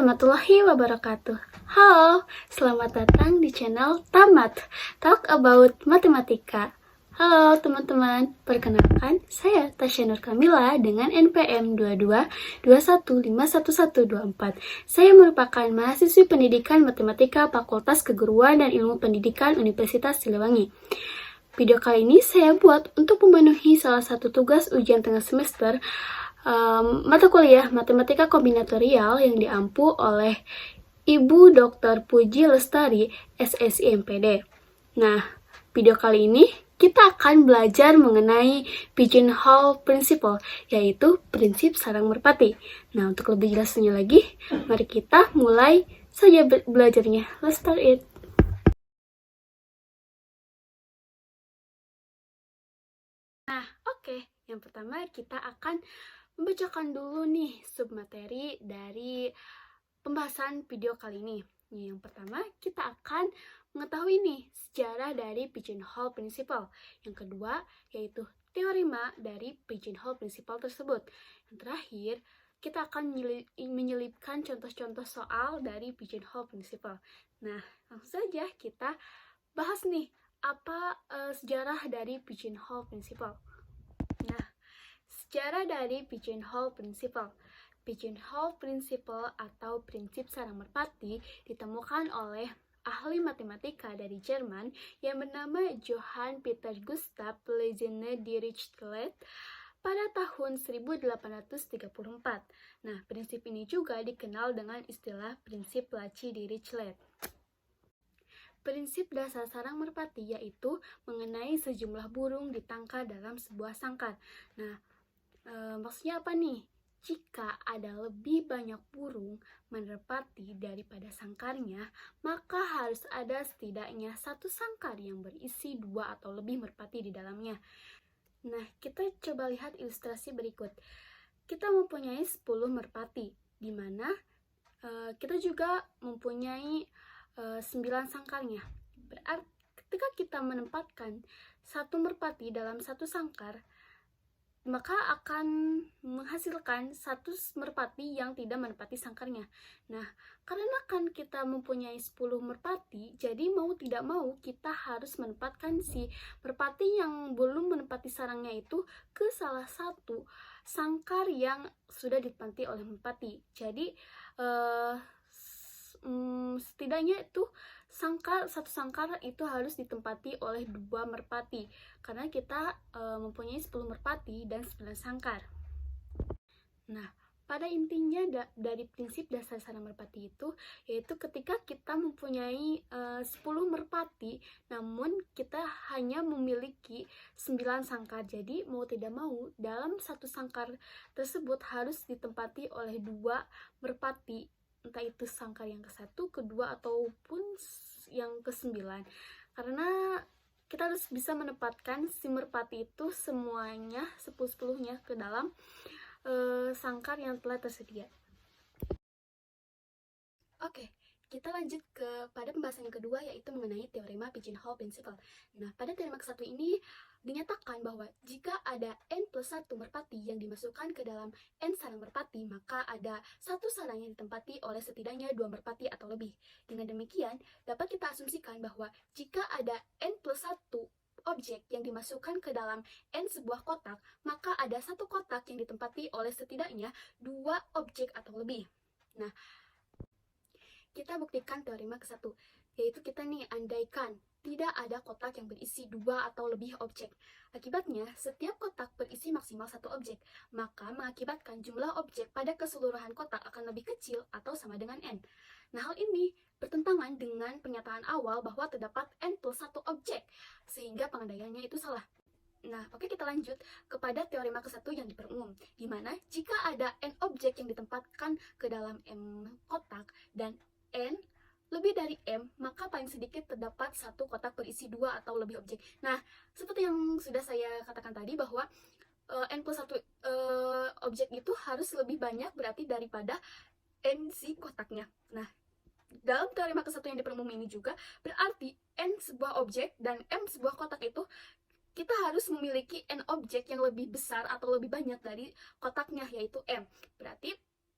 warahmatullahi wabarakatuh. Halo, selamat datang di channel Tamat, Talk About Matematika. Halo teman-teman, perkenalkan saya Tasya Nur Kamila dengan NPM 2221511124. Saya merupakan mahasiswi pendidikan matematika Fakultas Keguruan dan Ilmu Pendidikan Universitas Siliwangi. Video kali ini saya buat untuk memenuhi salah satu tugas ujian tengah semester mata kuliah Matematika Kombinatorial yang diampu oleh Ibu Dr. Puji Lestari, SSI MPD. Nah, video kali ini kita akan belajar mengenai Pigeonhole Principle, yaitu prinsip sarang merpati. Nah, untuk lebih jelasnya lagi, mari kita mulai saja belajarnya. Let's start it. Nah, oke. Yang pertama kita akan membacakan dulu nih submateri dari pembahasan video kali ini. Yang pertama, kita akan mengetahui nih sejarah dari Pigeonhole Principle. Yang kedua, yaitu teorema dari Pigeonhole Principle tersebut. Yang terakhir, kita akan menyelipkan contoh-contoh soal dari Pigeonhole Principle. Nah, langsung saja kita bahas nih apa sejarah dari Pigeonhole Principle. Nah, sejarah dari Pigeonhole Principle. Pigeonhole Principle atau prinsip sarang merpati ditemukan oleh ahli matematika dari Jerman yang bernama Johann Peter Gustav Lejeune Dirichlet pada tahun 1834. Nah, prinsip ini juga dikenal dengan istilah prinsip laci Dirichlet. Prinsip dasar sarang merpati yaitu mengenai sejumlah burung ditangkar dalam sebuah sangkar. Nah, maksudnya apa nih? Jika ada lebih banyak burung merpati daripada sangkarnya, maka harus ada setidaknya satu sangkar yang berisi 2 atau lebih merpati di dalamnya. Nah, kita coba lihat ilustrasi berikut. Kita mempunyai 10 merpati, di mana kita juga mempunyai 9 sangkarnya. Berarti ketika kita menempatkan satu merpati dalam satu sangkar, maka akan menghasilkan satu merpati yang tidak menempati sangkarnya. Nah, karena kan kita mempunyai 10 merpati, jadi mau tidak mau kita harus menempatkan si merpati yang belum menempati sarangnya itu ke salah satu sangkar yang sudah ditempati oleh merpati. Jadi, setidaknya itu satu sangkar itu harus ditempati oleh 2 merpati karena kita mempunyai 10 merpati dan 9 sangkar. Nah, pada intinya dari prinsip dasar sarang merpati itu yaitu ketika kita mempunyai 10 merpati namun kita hanya memiliki 9 sangkar, jadi mau tidak mau dalam satu sangkar tersebut harus ditempati oleh 2 merpati, entah itu sangkar yang ke-1, kedua, ataupun yang ke-9. Karena kita harus bisa menempatkan si merpati itu semuanya, 10-10-nya ke dalam sangkar yang telah tersedia. Oke, kita lanjut pada pembahasan yang kedua yaitu mengenai teorema Pigeonhole Principle. Nah, pada teorema ke-1 ini dinyatakan bahwa jika ada n plus 1 merpati yang dimasukkan ke dalam n sarang merpati, maka ada satu sarang yang ditempati oleh setidaknya 2 merpati atau lebih. Dengan demikian, dapat kita asumsikan bahwa jika ada n plus 1 objek yang dimasukkan ke dalam n sebuah kotak, maka ada satu kotak yang ditempati oleh setidaknya 2 objek atau lebih. Nah, kita buktikan teorema ke-1, yaitu kita nih andaikan tidak ada kotak yang berisi 2 atau lebih objek. Akibatnya, setiap kotak berisi maksimal 1 objek, maka mengakibatkan jumlah objek pada keseluruhan kotak akan lebih kecil atau sama dengan n. Nah, hal ini bertentangan dengan pernyataan awal bahwa terdapat n plus 1 objek, sehingga pengandaiannya itu salah. Nah, oke, kita lanjut kepada teorema ke-1 yang diperumum, di mana jika ada n objek yang ditempatkan ke dalam m kotak dan n lebih dari m, maka paling sedikit terdapat satu kotak berisi 2 atau lebih objek. Nah, seperti yang sudah saya katakan tadi bahwa n plus 1 objek itu harus lebih banyak berarti daripada n si kotaknya. Nah, dalam teorema ke-1 yang diperumum ini juga berarti n sebuah objek dan m sebuah kotak itu kita harus memiliki n objek yang lebih besar atau lebih banyak dari kotaknya, yaitu m. Berarti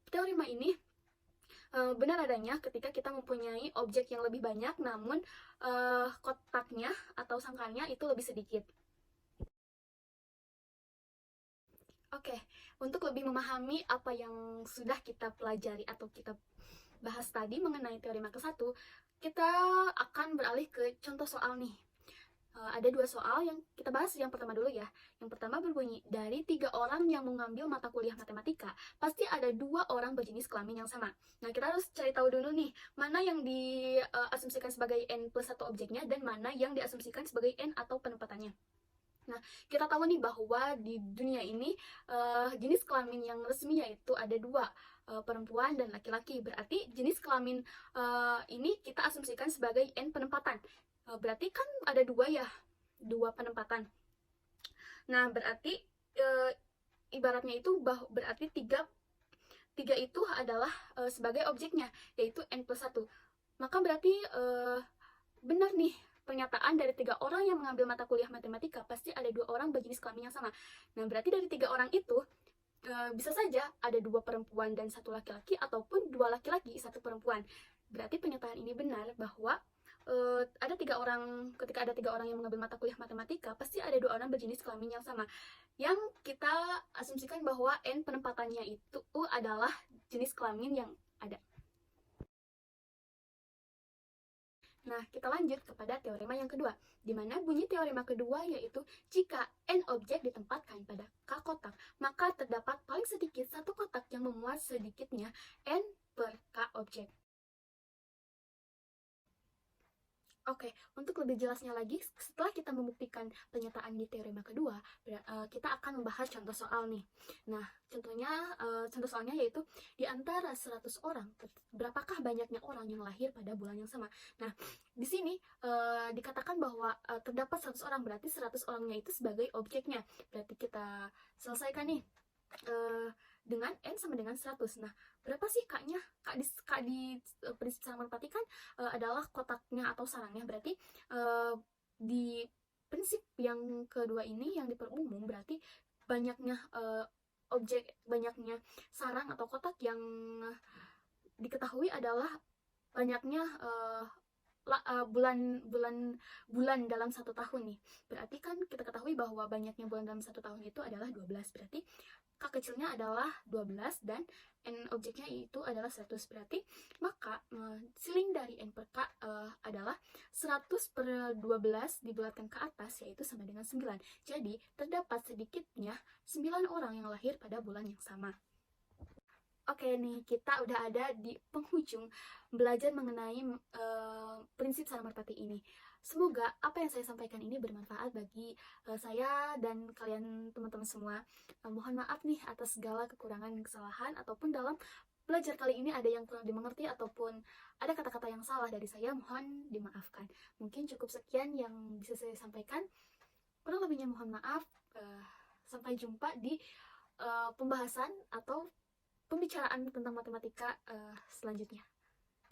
teorema ini benar adanya ketika kita mempunyai objek yang lebih banyak, namun kotaknya atau sangkarnya itu lebih sedikit. Oke, untuk lebih memahami apa yang sudah kita pelajari atau kita bahas tadi mengenai teorema ke-1, kita akan beralih ke contoh soal nih. Ada 2 soal yang kita bahas. Yang pertama dulu ya. Yang pertama berbunyi, dari 3 orang yang mengambil mata kuliah matematika, pasti ada 2 orang berjenis kelamin yang sama. Nah, kita harus cari tahu dulu nih, mana yang diasumsikan sebagai N plus 1 objeknya, dan mana yang diasumsikan sebagai N atau penempatannya. Nah, kita tahu nih bahwa di dunia ini jenis kelamin yang resmi yaitu ada 2, perempuan dan laki-laki. Berarti jenis kelamin ini kita asumsikan sebagai N penempatan. Berarti kan ada 2 ya, 2 penempatan. Nah, berarti ibaratnya itu berarti 3 itu adalah sebagai objeknya, yaitu N plus 1. Maka berarti benar nih pernyataan dari 3 orang yang mengambil mata kuliah matematika, pasti ada 2 orang berjenis kelamin yang sama. Nah, berarti dari 3 orang itu bisa saja ada 2 perempuan dan 1 laki-laki, ataupun 2 laki-laki 1 perempuan. Berarti pernyataan ini benar bahwa ketika ada 3 orang yang mengambil mata kuliah matematika, pasti ada 2 orang berjenis kelamin yang sama. Yang kita asumsikan bahwa N penempatannya itu adalah jenis kelamin yang ada. Nah, kita lanjut kepada teorema yang kedua, di mana bunyi teorema kedua yaitu jika N objek ditempatkan pada K kotak, maka terdapat paling sedikit 1 kotak yang memuat sedikitnya N per K objek. Oke, untuk lebih jelasnya lagi, setelah kita membuktikan pernyataan di teorema kedua, kita akan membahas contoh soal nih. Nah, contoh soalnya yaitu di antara 100 orang, berapakah banyaknya orang yang lahir pada bulan yang sama. Nah, di sini dikatakan bahwa terdapat 100 orang, berarti 100 orangnya itu sebagai objeknya. Berarti kita selesaikan nih dengan N sama dengan 100. Nah, berapa sih K-nya? K di prinsip sarang merpati kan adalah kotaknya atau sarangnya. Berarti di prinsip yang kedua ini yang diperumum, berarti banyaknya banyaknya sarang atau kotak yang diketahui adalah banyaknya bulan dalam 1 tahun nih. Berarti kan kita ketahui bahwa banyaknya bulan dalam 1 tahun itu adalah 12. Berarti K kecilnya adalah 12 dan N objeknya itu adalah 100. Berarti maka siling dari N per K adalah 100 per 12 dibulatkan ke atas, yaitu sama dengan 9. Jadi terdapat sedikitnya 9 orang yang lahir pada bulan yang sama. Oke nih, kita udah ada di penghujung belajar mengenai prinsip sarang merpati ini. Semoga apa yang saya sampaikan ini bermanfaat bagi saya dan kalian teman-teman semua. Mohon maaf nih atas segala kekurangan dan kesalahan, ataupun dalam belajar kali ini ada yang kurang dimengerti ataupun ada kata-kata yang salah dari saya, mohon dimaafkan. Mungkin cukup sekian yang bisa saya sampaikan. Kurang lebihnya mohon maaf. Sampai jumpa di pembahasan atau pembicaraan tentang matematika selanjutnya.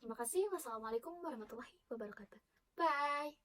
Terima kasih. Wassalamualaikum warahmatullahi wabarakatuh. Bye.